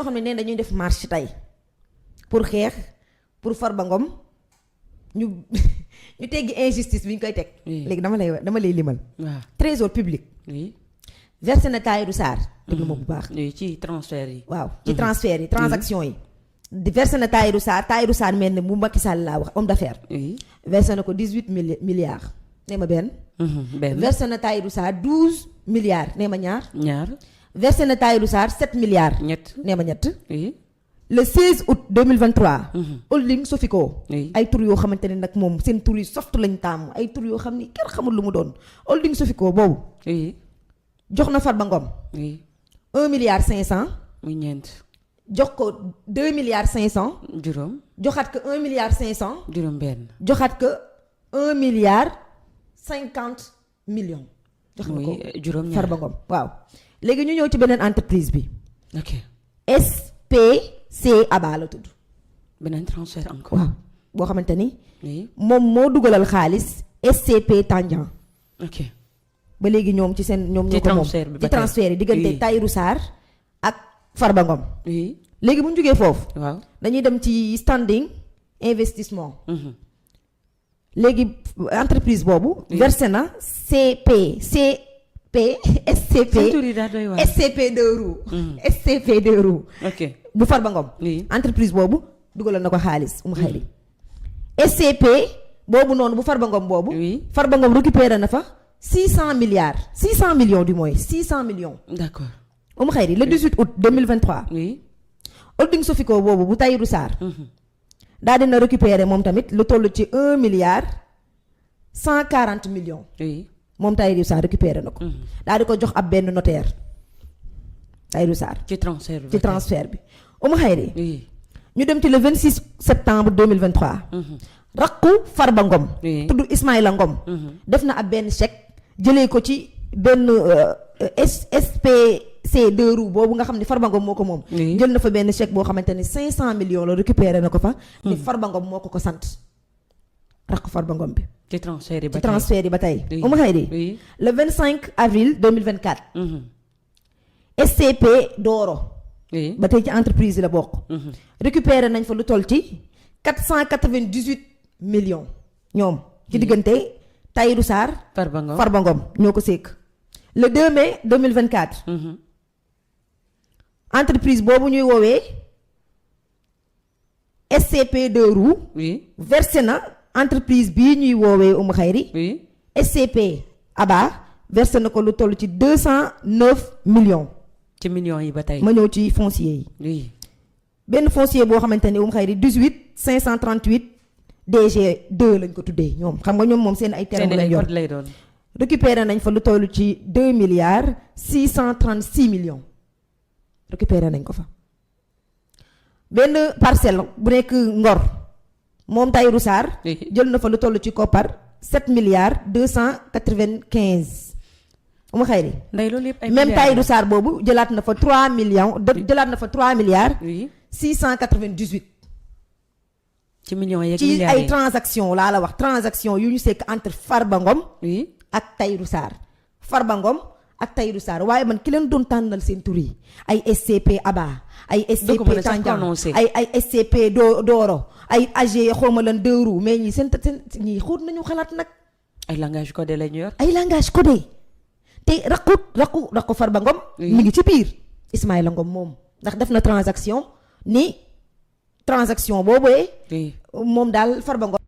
ñoo xam ne nee dañuy def marche tey pour xeex pour Farba Ngom ñu ñu teggi injustice bi ñu koy teg. léegi dama lay limal. waaw trésor public. oui versé na Tahirou Sarr. déglu ma bu baax. ci transfert yi. waaw ci transfert yi transaction yi. di versé na Tahirou Sarr mel ne bu Macky Sall laa wax homme d'affaires. oui versé na ko 18 milliards. nee ma benn. versé na Tahirou Sarr 12 milliards nee ma ñaar. versé na Tahirou Sarr 7 milliards. ñett nee ma ñett. oui le 16 août 2023. holding Sofico. ay tur yoo xamante ne nag moom seen tur yi soft lañ taamu ay tur yoo xam ni kenn xamul lu mu doon holding Sofico boobu. jox na Farba Ngom. 1 milliard 500. muy ñeent. jox ko 2 milliards 500. juróom. joxaat ko 1 milliard 500. juróom benn. joxaat ko 1 milliard 50 millions. jox na ko juróom ñaar Farba Ngom waaw. léegi ñu ñëw ci beneen entreprise bi. ok SPC Aba la tudd. beneen transfert encore. waaw boo xamante ni. moom moo dugalal xaalis SCP Tandian. ok ba léegi ñoom ci seen ñoom ñoo ko moom ci transfert yi diggante Tahirou Sarr ak Farba Ngom. léegi bu ñu jógee foofu. waaw dañuy dem ci standing investissement. léegi entreprise boobu. versé na SCP 2 roues. SCP 2 roues. ok bu Farba Ngom. entreprise boobu dugalal na ko xaalis xayri. SCP boobu noonu bu Farba Ngom boobu. Farba Ngom récupéré na fa 600 milliards 600 millions du moins 600 millions. d'accord xayri le 18 août 2023. holding Sofico boobu bu Tahirou Sarr. daal dina récupérer moom tamit lu toll ci 1 milliard 140 millions. moom Tahirou Sarr récupéré na ko. daal di ko jox ab benn notaire Tahirou Sarr. ci transfert bi. xayri. ñu dem ci le 26 septembre 2023. rakku Farba Ngom. tudd Ismaïla Ngom. def na ab benn chèque jëlee ko ci benn SPC 2 roues boobu nga xam ne Farba Ngom moo ko moom. jël na fa benn chèque boo xamante ne 500 millions la récupéré na ko fa. ni Farba Ngom moo ko sant. rakku Farba Ngom bi. ci transfert yi ba tey. xayri le 25 avril 2024. SCP Doro. ba tey ci entreprise la bokk. récupéré nañ fa lu toll ci 498 millions. ñoom ci diggante Tahirou Sarr. Farba Ngom ñoo ko sekk. le 2 mai 2024. entreprise boobu ñuy woowee SCP 2 roues. versé na entreprise bii ñuy woowee xayri. SCP Aba versé na ko lu toll ci 209 millions. ci millions yi ba tey. ma ñëw ci foncier yi. benn foncier boo xamante ni xayri 18 538 DG 2 lañ ko tuddee ñoom xam nga ñoom moom seen ay termes lañ yor lay doon. récupéré nañ fa lu toll ci 2 milliards 636 millions récupéré nañ ko fa. benn parcelle bu nekk Ngor moom Tahirou Sarr. jël na fa lu toll ci koppar 7 milliards 295. xayri. ndey loolu yëpp ay même Tahirou Sarr boobu jëlaat na fa 3 millions jëlaat na fa 3 milliards. 698. ci millions yeeg ci ay transaction laa la wax transaction yu ñu sekk entre Farba Ngom. ak Tahirou Sarr. Farba Ngom ak Tahirou Sarr waaye man ki leen doon tànnal seen tur yi ay SCP Aba. ay SCP Tandian ay SCP Doro ay AG xawma lan 2 roues mais ñii seen ñii xóot nañu xalaat nag. ay langage codé la ñu yor. ay langage codé. te rakku Farba Ngom. mi ngi ci biir Ismaïla Ngom moom ndax def na transaction ni transaction boobee. moom daal Farba Ngom